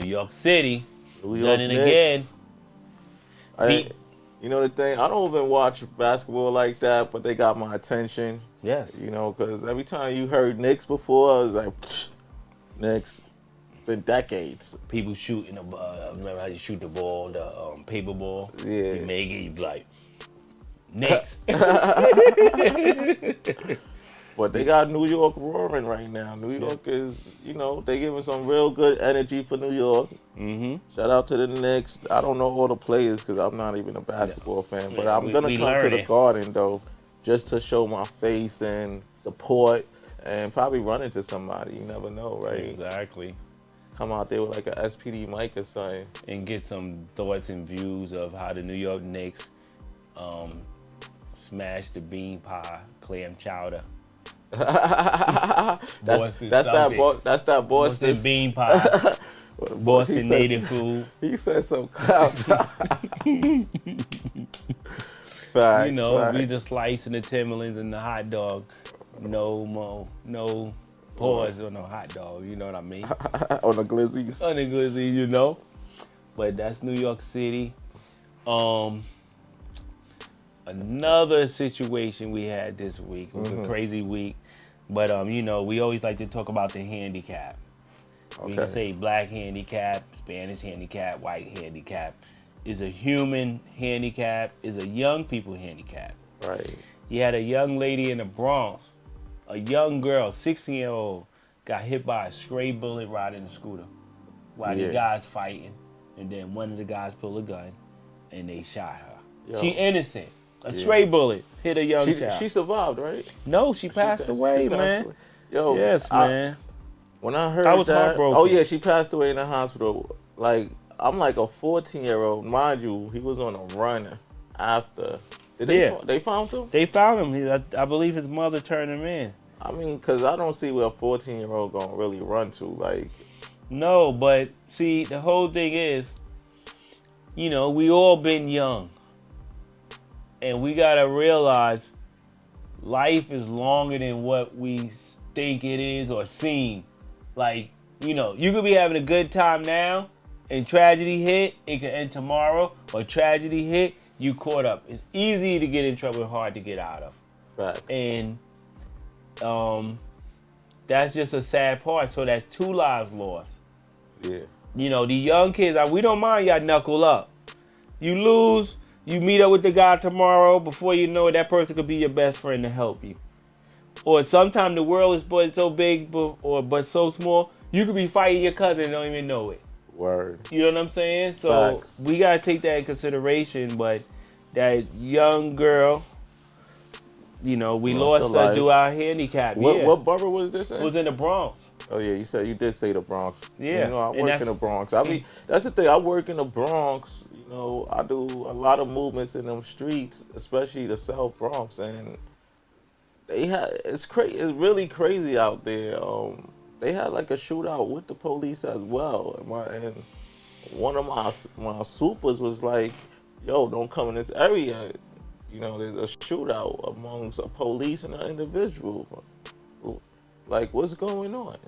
New York City, New York done it Knicks. again. You know the thing, I don't even watch basketball like that, but they got my attention. Yes. You know, because every time you heard Knicks before, I was like, psh, Knicks. Been decades. People shooting the remember how you shoot the ball, the paper ball? Yeah. You make it, you be like, Knicks. But they got New York roaring right now. New York is, you know, they giving some real good energy for New York. Mm-hmm. Shout out to the Knicks. I don't know all the players because I'm not even a basketball fan, but I'm going to come to the Garden, though, just to show my face and support and probably run into somebody. You never know, right? Exactly. Come out there with like a SPD mic or something. And get some thoughts and views of how the New York Knicks smashed the bean pie, clam chowder. that's that Boston bean pie. Boston native food. He said some cloud. Facts, you know, right. we just slicing the Timberlands and the hot dog. No pause on the hot dog. You know what I mean? On the glizzies. On the glizzy, you know. But that's New York City. Another situation we had this week. It was a crazy week. But, you know, we always like to talk about the handicap. We can say black handicap, Spanish handicap, white handicap. Is a human handicap, is a young people handicap. Right. You had a young lady in the Bronx, a young girl, 16-year-old, got hit by a stray bullet riding a scooter while the guys fighting. And then one of the guys pulled a gun and they shot her. Yo. She innocent. A stray bullet hit a young child. She survived, right? No, she passed away, man. Yo, yes, man. When I heard I was heartbroken. Oh yeah, she passed away in the hospital. Like, I'm like a 14-year-old, mind you. He was on a run after. They found him? They found him. I believe his mother turned him in. I mean, because I don't see where a 14-year-old gonna really run to. Like, no, but see, the whole thing is, you know, we all been young. And we gotta realize life is longer than what we think it is or seem. Like, you know, you could be having a good time now and tragedy hit, it could end tomorrow, or tragedy hit, you caught up. It's easy to get in trouble, hard to get out of. Facts. And that's just a sad part. So that's 2 lives lost. Yeah. You know, the young kids, we don't mind y'all knuckle up. You lose, you meet up with the guy tomorrow. Before you know it, that person could be your best friend to help you. Or sometimes the world is so big but so small, you could be fighting your cousin and don't even know it. Word. You know what I'm saying? So Facts. We got to take that in consideration. But that young girl, you know, we lost her due our handicap. What borough was this in? It was in the Bronx. Oh yeah, you did say the Bronx. Yeah. You know, I work in the Bronx. I mean, that's the thing. I work in the Bronx. You know, I do a lot of movements in them streets, especially the South Bronx, and it's crazy. It's really crazy out there. They had like a shootout with the police as well, and one of my supers was like, "Yo, don't come in this area." You know, there's a shootout amongst a police and an individual. Like, what's going on?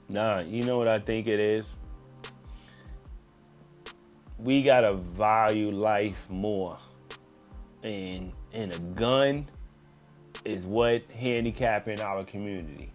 Nah, you know what I think it is? We gotta value life more. And a gun is what handicapping our community.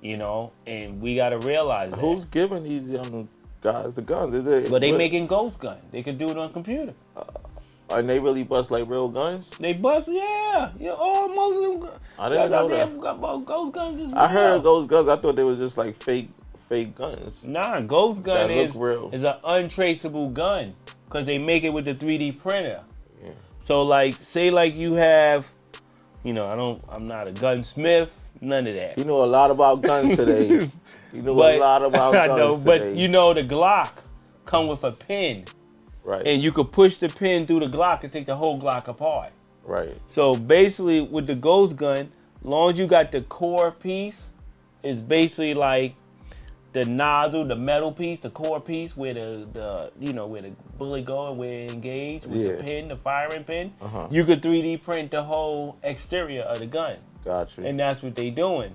You know? And we gotta realize that. Who's giving these young guys the guns? Is it? But they making ghost guns. They can do it on computer. And they really bust like real guns? They bust, yeah. Most of them. I didn't know that. Got ghost guns as well. I heard of ghost guns. I thought they was just like fake guns. Nah, ghost gun is an untraceable gun because they make it with the 3D printer. Yeah. So like, say like you have, you know, I'm not a gunsmith, none of that. You know a lot about guns today. You know a lot about guns today. But you know the Glock come with a pin. Right. And you could push the pin through the Glock and take the whole Glock apart. Right. So basically with the ghost gun, long as you got the core piece, it's basically like the nozzle, the metal piece, the core piece where the where the bullet go and where it engaged with the pin, the firing pin. You could 3D print the whole exterior of the gun. Gotcha. And that's what they doing.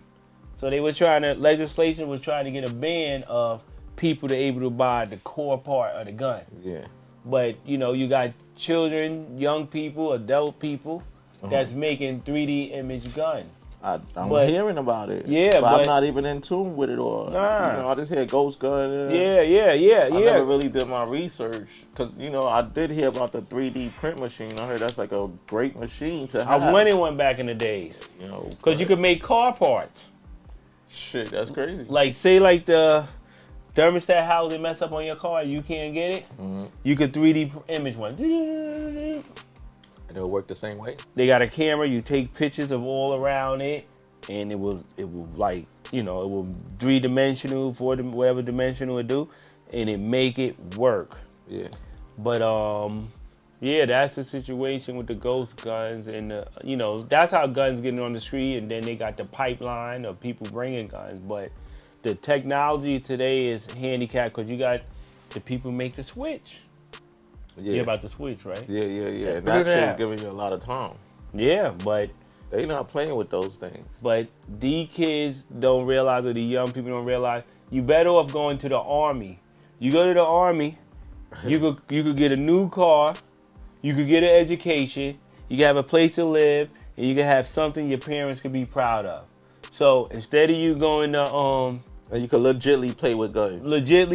So they were legislation was trying to get a ban of people to able to buy the core part of the gun. Yeah. But you know, you got children, young people, adult people that's making 3D image guns. I'm But- hearing about it. Yeah, but I'm but- not even in tune with it all. Nah. You know, I just hear Ghost Gun. Yeah. I never really did my research because you know I did hear about the 3D print machine. I heard that's like a great machine to have. I wanted one back in the days You know, because you could make car parts. Shit, that's crazy. Like say like the thermostat housing mess up on your car, you can't get it. You could 3D image one. And it'll work the same way. They got a camera. You take pictures of all around it, and it will like it will 3-dimensional, whatever dimensional it do, and it make it work. Yeah. But yeah, that's the situation with the ghost guns, and that's how guns getting on the street, and then they got the pipeline of people bringing guns. But the technology today is handicapped because you got the people make the switch. Yeah. You hear about the switch, right? Yeah. And Look that at shit's that. giving you a lot of time. Yeah, but They not playing with those things. these kids don't realize, or the young people don't realize, you better off going to the army. You go to the army, you could get a new car, you could get an education, you can have a place to live, and you can have something your parents could be proud of. So instead of you going to And you can legitly play with guns.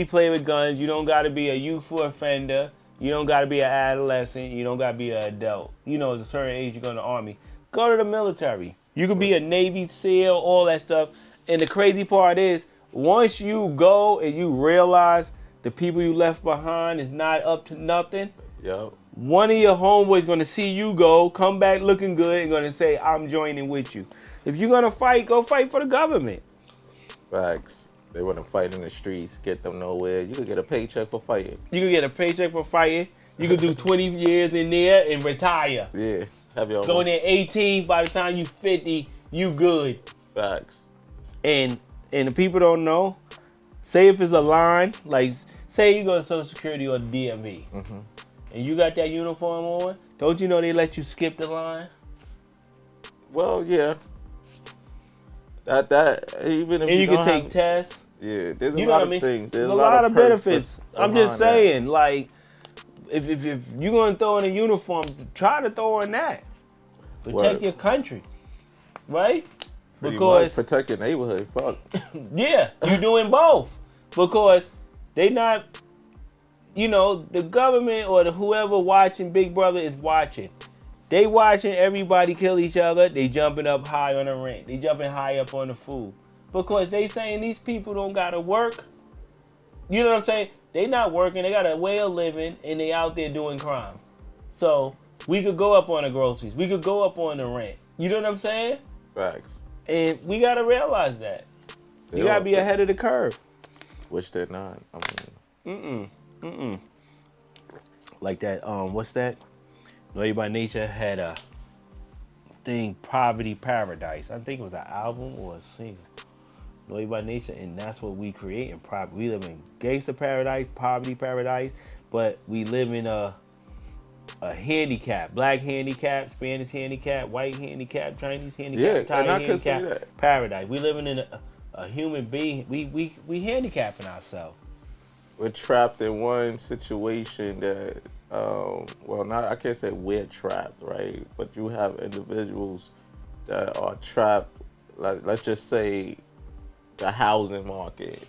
play with guns, you don't got to be a youthful offender. You don't got to be an adolescent. You don't got to be an adult. You know, it's a certain age you go in the army. Go to the military. You could be a Navy SEAL, all that stuff. And the crazy part is, once you go and you realize the people you left behind is not up to nothing, Yep. one of your homeboys going to see you go, come back looking good, and going to say, I'm joining with you. If you're going to fight, go fight for the government. Facts. They want to fight in the streets, get them nowhere. You could get a paycheck for fighting. You could get a paycheck for fighting. You could do 20 years in there and retire. Yeah. Have your Going in 18, by the time you 50, you good. Facts. And the people don't know, say if it's a line, like say you go to Social Security or DMV, and you got that uniform on, don't you know they let you skip the line? Well, yeah. That even if And you can don't take have- tests. Yeah, there's a You know lot what I of mean? things. There's a lot of perks benefits. I'm just behind that. saying, like, if you're going to throw in a uniform, try to throw in that. Protect Word. your country, right? Pretty Because much protect your neighborhood. Fuck. yeah, you're doing both because they not, the government or whoever watching Big Brother is watching. They watching everybody kill each other. They jumping up high on the rent. They jumping high up on the food because they saying these people don't gotta work. You know what I'm saying? They not working. They got a way of living and they out there doing crime. So we could go up on the groceries. We could go up on the rent. You know what I'm saying? Facts. And we gotta realize that. They You gotta all- be ahead of the curve. Which they're not. I mean, Like that, what's that? Naughty by Nature had a thing, Poverty Paradise. I think it was an album or a single. Naughty by Nature, and that's what we create in poverty. We live in gangster paradise, poverty paradise, but we live in a handicap, black handicap, Spanish handicap, white handicap, Chinese handicap, Yeah, Thai and I can see handicap that. paradise. We living in a human being. We handicapping ourselves. we're trapped in one situation that, well, not I can't say we're trapped, right? But you have individuals that are trapped. Like, let's just say the housing market,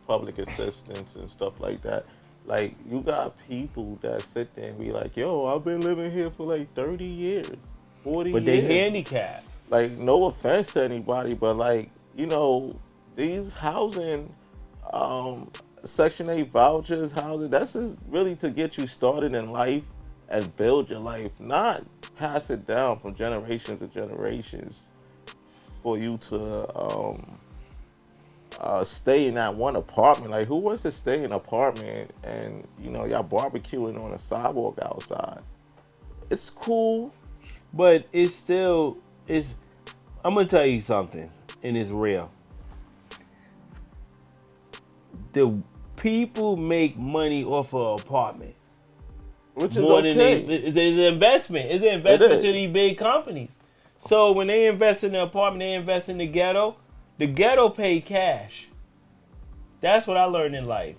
public assistance and stuff like that. Like, you got people that sit there and be like, yo, I've been living here for like 30 years, 40 But years. they handicapped. Like, no offense to anybody, but like, these housing, Section 8 vouchers, housing, that's just really to get you started in life and build your life, not pass it down from generations to generations for you to stay in that one apartment. Like, who wants to stay in an apartment and, y'all barbecuing on a sidewalk outside? It's cool. But it's still, I'm going to tell you something, and it's real. The people make money off of an apartment. Which is More than okay. it's an investment. It's an investment is. to these big companies. So when they invest in the apartment, they invest in the ghetto. The ghetto pay cash. That's what I learned in life.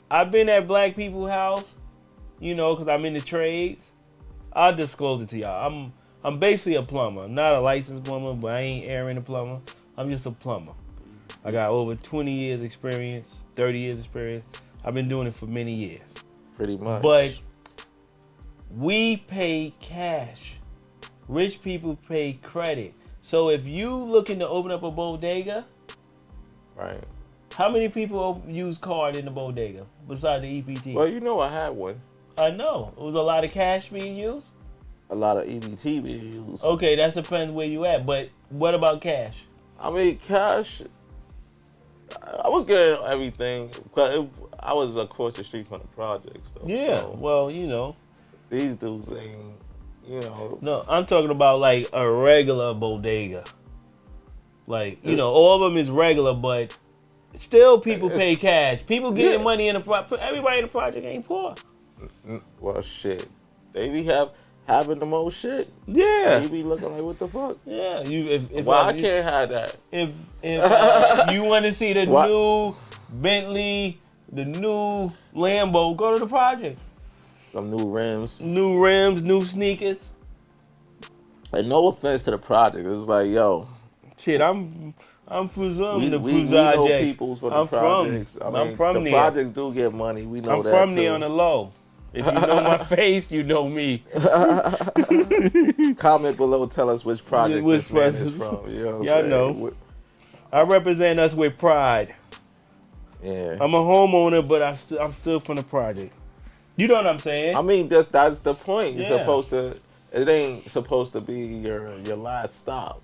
I've been at black people's house, you know, because I'm in the trades. I'll disclose it to y'all. I'm basically a plumber. I'm not a licensed plumber, but I ain't Aaron a plumber. I'm just a plumber. I got over 20 years experience, 30 years experience. I've been doing it for many years. Pretty much. But we pay cash. Rich people pay credit. So if you looking to open up a bodega, right. how many people use card in the bodega besides the EBT? Well, you know I had one. I know. It was a lot of cash being used. A lot of EBT being used. Okay, that depends where you at. But what about cash? I mean, cash. I was getting everything. I was across the street from the projects, though. Yeah. So Well, you know. these dudes ain't, you know. No, I'm talking about like a regular bodega. Like, you know, all of them is regular, but still people pay cash. People getting money in the project. Everybody in the project ain't poor. Well, shit. They be having the most shit. Yeah. You be looking like, what the fuck? Yeah. If I can't have that. If you want to see the new Bentley, the new Lambo, go to the project. Some new rims. New rims, new sneakers. And no offense to the project. It's like, yo. Shit, I'm from the we know projects. peoples for the projects. I'm from the there. projects do get money. We know I'm that from too. there on the low. If you know my face, you know me. Comment below, tell us which project this man is from. You know what I'm Y'all know. I represent us with pride. Yeah. I'm a homeowner, but I'm still from the project. You know what I'm saying? I mean, that's the point. You're Yeah. supposed to. It ain't supposed to be your last stop.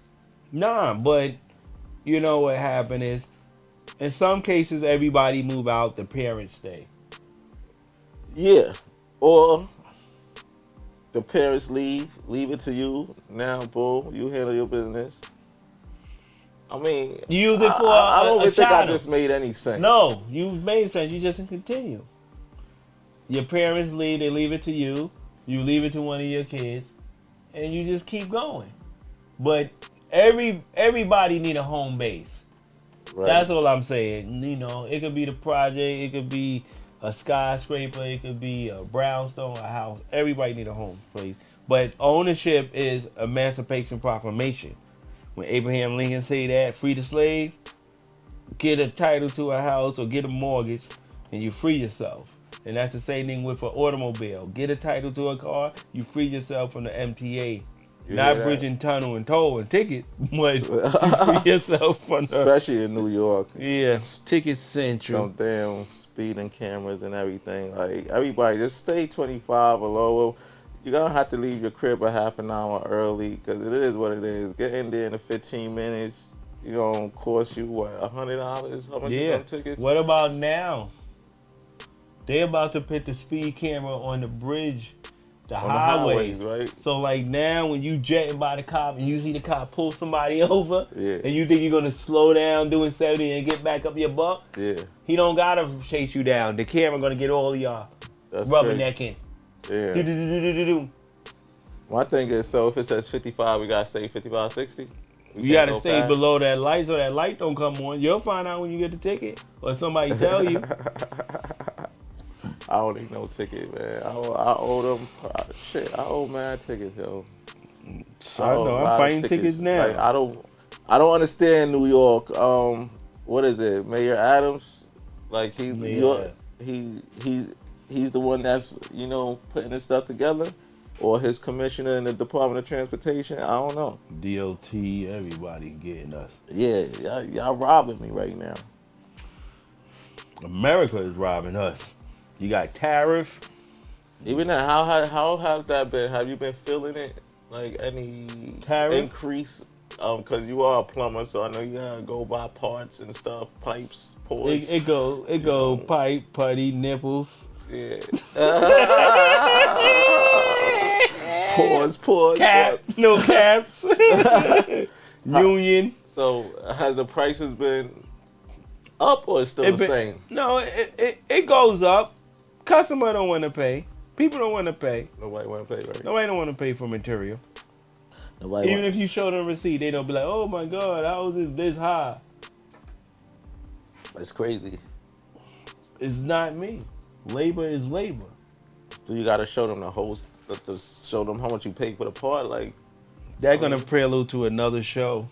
Nah, but you know what happened is, in some cases, everybody move out, the parents stay. Yeah. Or the parents leave it to you. Now, boom, you handle your business. I mean, You use it for I don't a even think I child. just made any sense. No, you made sense. You just didn't continue. Your parents leave, they leave it to you. You leave it to one of your kids, and you just keep going. But everybody need a home base. Right. That's all I'm saying. You know, it could be the project, it could be a skyscraper, it could be a brownstone, a house. Everybody need a home place. But ownership is Emancipation Proclamation. When Abraham Lincoln say that, free the slave, get a title to a house or get a mortgage, and you free yourself. And that's the same thing with an automobile. Get a title to a car, you free yourself from the MTA. Not bridging tunnel and toll and ticket, but you free yourself from the... Especially in New York. Yeah, ticket central. Some damn speeding cameras and everything. Like, everybody, just stay 25 or lower. You're going to have to leave your crib a half an hour early because it is what it is. Get in there in the 15 minutes. You're going to cost you, what, $100? How much are them tickets? What about now? They about to put the speed camera on the bridge, the highways, right? So like now when you jetting by the cop and you see the cop pull somebody over and you think you're going to slow down doing 70 and get back up your buck, he don't got to chase you down. The camera going to get all of y'all rubbernecking. Yeah. My thing is, so if it says 55, we got to stay 55, 60? You got to stay below that light so that light don't come on. You'll find out when you get the ticket or somebody tell you. I don't need no ticket, man. I owe them, shit, I owe mad tickets, yo. I know, I'm fighting tickets now. Like, I don't understand New York. What is it, Mayor Adams? Like, he's the one that's, you know, putting this stuff together? Or his commissioner in the Department of Transportation? I don't know. DOT, everybody getting us. Yeah, y'all robbing me right now. America is robbing us. You got tariff. Even that, how has that been? Have you been feeling it? Like any tariff increase? Because you are a plumber, so I know you gotta go buy parts and stuff, pipes, pores. It go pipe, putty, nipples. Yeah. Pause. Cap, no caps. Union. So has the prices been up or it's still the same? No, it goes up. Customer don't want to pay. People don't want to pay. Nobody want to pay, right? Nobody don't want to pay for material. Even if you show them a receipt, they don't be like, oh my God, how is this high? That's crazy. It's not me. Labor is labor. So you gotta show them the show them how much you pay for the part. Like, They're gonna prelude to another show